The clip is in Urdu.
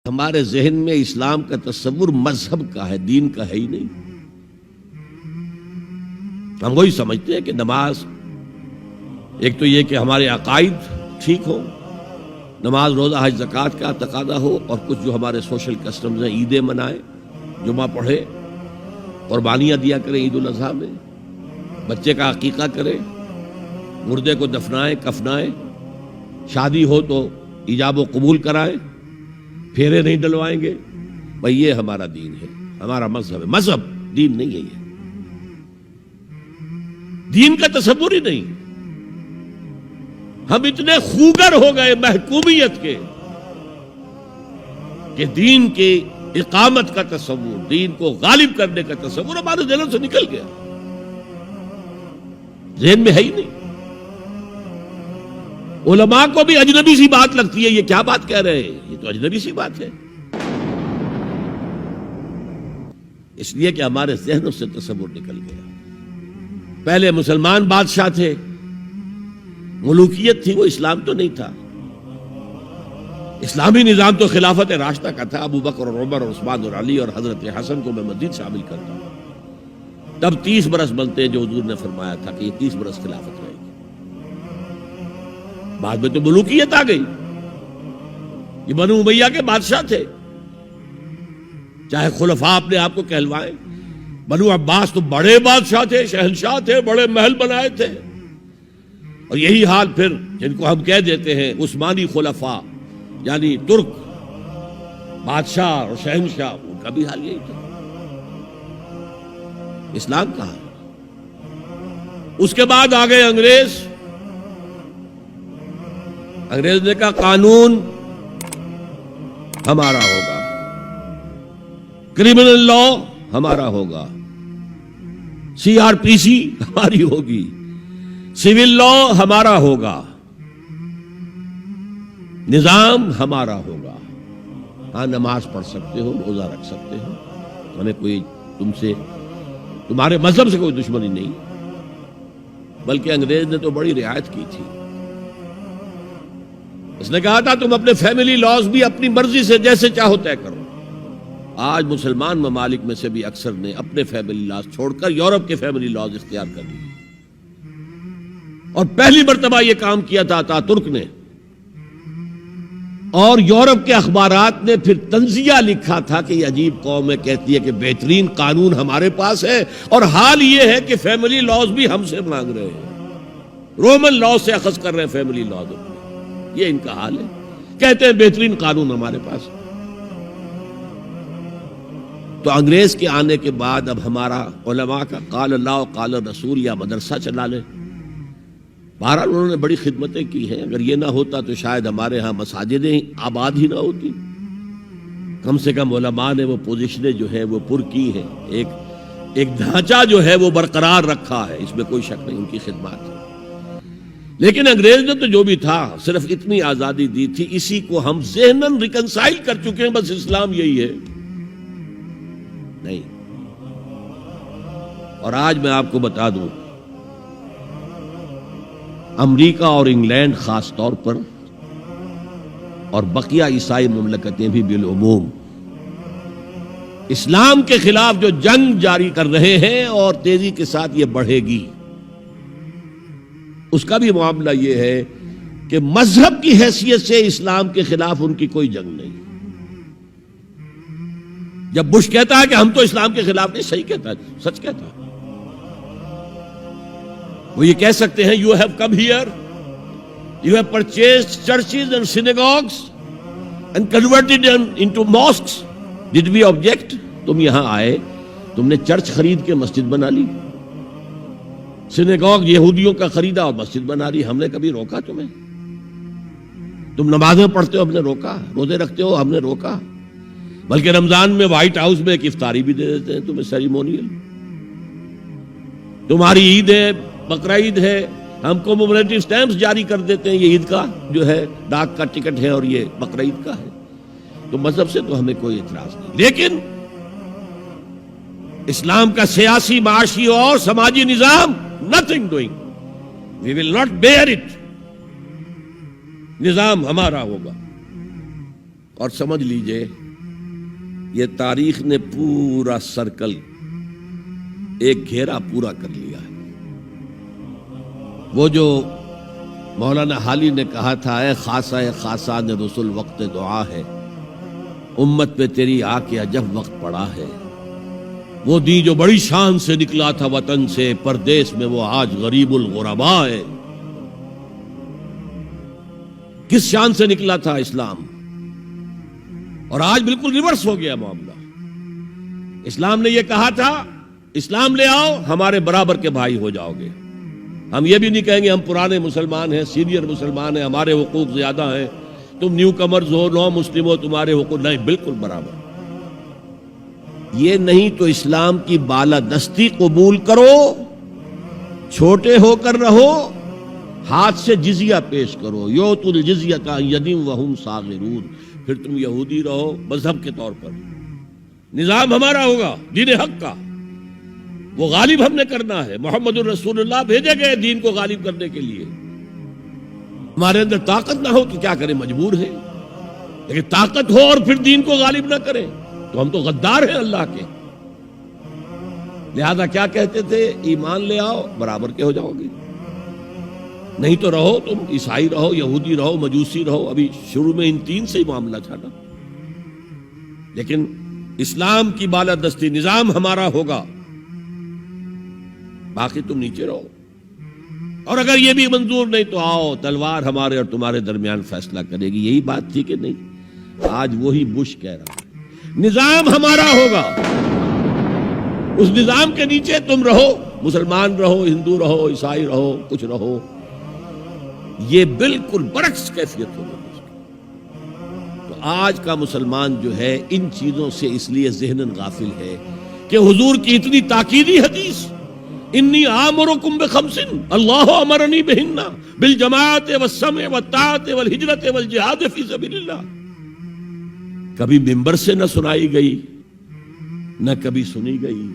ہمارے ذہن میں اسلام کا تصور مذہب کا ہے، دین کا ہے ہی نہیں۔ ہم وہی سمجھتے ہیں کہ نماز ایک تو یہ کہ ہمارے عقائد ٹھیک ہو، نماز روزہ حج زکوٰۃ کا تقاضا ہو، اور کچھ جو ہمارے سوشل کسٹمز ہیں، عیدیں منائے، جمعہ پڑھے، قربانیاں دیا کریں عید الاضحیٰ میں، بچے کا عقیقہ کرے، مردے کو دفنائیں کفنائیں، شادی ہو تو ایجاب و قبول کرائیں، پھیرے نہیں ڈلوائیں گے۔ بھئی یہ ہمارا دین ہے، ہمارا مذہب ہے۔ مذہب دین نہیں ہے، یہ دین کا تصور ہی نہیں۔ ہم اتنے خوگر ہو گئے محکومیت کے کہ دین کی اقامت کا تصور، دین کو غالب کرنے کا تصور ہمارے ذہن سے نکل گیا، ذہن میں ہے ہی نہیں۔ علماء کو بھی اجنبی سی بات لگتی ہے، یہ کیا بات کہہ رہے ہیں، یہ تو اجنبی سی بات ہے، اس لیے کہ ہمارے ذہنوں سے تصور نکل گیا۔ پہلے مسلمان بادشاہ تھے، ملوکیت تھی، وہ اسلام تو نہیں تھا۔ اسلامی نظام تو خلافت راشدہ کا تھا، ابو بکر اور عمر اور عثمان اور علی اور حضرت حسن کو میں مزید شامل کرتا ہوں۔ تب 30 برس بنتے ہیں جو حضور نے فرمایا تھا کہ یہ 30 برس خلافت رہے گی۔ بعد میں تو ملوکیت آ گئی، یہ بنو امیہ کے بادشاہ تھے، چاہے خلفاء اپنے آپ کو کہلوائیں۔ بنو عباس تو بڑے بادشاہ تھے، شہنشاہ تھے، بڑے محل بنائے تھے، اور یہی حال پھر جن کو ہم کہہ دیتے ہیں عثمانی خلفاء، یعنی ترک بادشاہ اور شہنشاہ، ان کا بھی حال یہی تھا۔ اسلام کہاں ہے؟ اس کے بعد آ گئے انگریز۔ انگریز نے کہا قانون ہمارا ہوگا، کرمنل لا ہمارا ہوگا، CRPC ہماری ہوگی، سول لا ہمارا ہوگا، نظام ہمارا ہوگا۔ ہاں نماز پڑھ سکتے ہو، روزہ رکھ سکتے ہو، ہمیں کوئی تمہارے مذہب سے کوئی دشمنی نہیں، بلکہ انگریز نے تو بڑی رعایت کی تھی۔ اس نے کہا تھا تم اپنے فیملی لاز بھی اپنی مرضی سے جیسے چاہو طے کرو۔ آج مسلمان ممالک میں سے بھی اکثر نے اپنے فیملی لاز چھوڑ کر یورپ کے فیملی لاز اختیار کر لیے، اور پہلی مرتبہ یہ کام کیا تھا ترک نے، اور یورپ کے اخبارات نے پھر تنزیہ لکھا تھا کہ یہ عجیب قوم ہے، کہتی ہے کہ بہترین قانون ہمارے پاس ہے، اور حال یہ ہے کہ فیملی لاز بھی ہم سے مانگ رہے ہیں، رومن لاز سے اخذ کر رہے ہیں فیملی لاز، یہ ان کا حال ہے، کہتے ہیں بہترین قانون ہمارے پاس۔ تو انگریز کے آنے کے بعد اب ہمارا علماء کا قال اللہ و قال رسول یا مدرسہ چلا لے۔ بہرحال انہوں نے بڑی خدمتیں کی ہیں، اگر یہ نہ ہوتا تو شاید ہمارے ہاں مساجدیں آباد ہی نہ ہوتی۔ کم سے کم علماء نے وہ پوزیشنیں جو ہیں وہ پر کی ہیں، ایک ڈھانچہ جو ہے وہ برقرار رکھا ہے، اس میں کوئی شک نہیں، ان کی خدمات ہے۔ لیکن انگریز نے تو جو بھی تھا صرف اتنی آزادی دی تھی، اسی کو ہم ذہناً ریکنسائل کر چکے ہیں، بس اسلام یہی ہے نہیں۔ اور آج میں آپ کو بتا دوں، امریکہ اور انگلینڈ خاص طور پر، اور بقیہ عیسائی مملکتیں بھی بالعموم، اسلام کے خلاف جو جنگ جاری کر رہے ہیں، اور تیزی کے ساتھ یہ بڑھے گی، اس کا بھی معاملہ یہ ہے کہ مذہب کی حیثیت سے اسلام کے خلاف ان کی کوئی جنگ نہیں۔ جب بش کہتا ہے کہ ہم تو اسلام کے خلاف نہیں، صحیح کہتا ہے، سچ کہتا ہے، وہ یہ کہہ سکتے ہیں you have come here, you have purchased churches and synagogues and converted into mosques, did we object? تم یہاں آئے، تم نے چرچ خرید کے مسجد بنا لی، سینیگاگ یہودیوں کا خریدا اور مسجد بنا لی، ہم نے کبھی روکا تمہیں؟ تم نمازیں پڑھتے ہو، ہم نے روکا؟ روزے رکھتے ہو، ہم نے روکا؟ بلکہ رمضان میں وائٹ ہاؤس میں ایک افطاری بھی دے دیتے ہیں تمہیں، سیریمونیل۔ تمہاری عید ہے، بقرہ عید ہے، ہم کومیموریٹو سٹیمپس جاری کر دیتے ہیں، یہ عید کا جو ہے ڈاک کا ٹکٹ ہے اور یہ بقرہ عید کا ہے۔ تو مذہب سے تو ہمیں کوئی اعتراض نہیں، لیکن اسلام کا سیاسی، معاشی اور سماجی نظام nothing doing, we will not bear it، نظام ہمارا ہوگا۔ اور سمجھ لیجئے یہ تاریخ نے پورا سرکل ایک گھیرا پورا کر لیا ہے۔ وہ جو مولانا حالی نے کہا تھا، اے خاصہ خاصان رسول وقت دعا ہے، امت پہ تیری آ کے عجب وقت پڑا ہے۔ وہ دین جو بڑی شان سے نکلا تھا وطن سے، پردیس میں وہ آج غریب الغربا ہے۔ کس شان سے نکلا تھا اسلام، اور آج بالکل ریورس ہو گیا معاملہ۔ اسلام نے یہ کہا تھا اسلام لے آؤ، ہمارے برابر کے بھائی ہو جاؤ گے۔ ہم یہ بھی نہیں کہیں گے ہم پرانے مسلمان ہیں، سینئر مسلمان ہیں، ہمارے حقوق زیادہ ہیں، تم نیو کمرز ہو، نو مسلم ہو، تمہارے حقوق نہیں، بالکل برابر۔ یہ نہیں تو اسلام کی بالادستی قبول کرو، چھوٹے ہو کر رہو، ہاتھ سے جزیہ پیش کرو، یؤتوا الجزیۃ عن ید وہم صاغرون، پھر تم یہودی رہو مذہب کے طور پر، نظام ہمارا ہوگا دین حق کا، وہ غالب ہم نے کرنا ہے۔ محمد الرسول اللہ بھیجے گئے دین کو غالب کرنے کے لیے۔ ہمارے اندر طاقت نہ ہو تو کیا کریں، مجبور ہیں، لیکن طاقت ہو اور پھر دین کو غالب نہ کریں تو ہم تو غدار ہیں اللہ کے۔ لہذا کیا کہتے تھے، ایمان لے آؤ برابر کے ہو جاؤ گے، نہیں تو رہو تم عیسائی رہو، یہودی رہو، مجوسی رہو۔ ابھی شروع میں ان تین سے ہی معاملہ چھاٹا، لیکن اسلام کی بالادستی نظام ہمارا ہوگا، باقی تم نیچے رہو۔ اور اگر یہ بھی منظور نہیں تو آؤ، تلوار ہمارے اور تمہارے درمیان فیصلہ کرے گی۔ یہی بات تھی کہ نہیں؟ آج وہی بش کہہ رہا ہے نظام ہمارا ہوگا، اس نظام کے نیچے تم رہو، مسلمان رہو، ہندو رہو، عیسائی رہو، کچھ رہو۔ یہ بالکل برعکس کیفیت ہوگی۔ تو آج کا مسلمان جو ہے ان چیزوں سے اس لیے ذہناً غافل ہے کہ حضور کی اتنی تاکیدی حدیث، انی آمرکم بخمس اللہ امرنی بہن بالجماعت والسمع والطاعت والہجرت والجہاد فی سبیل اللہ، کبھی ممبر سے نہ سنائی گئی، نہ کبھی سنی گئی۔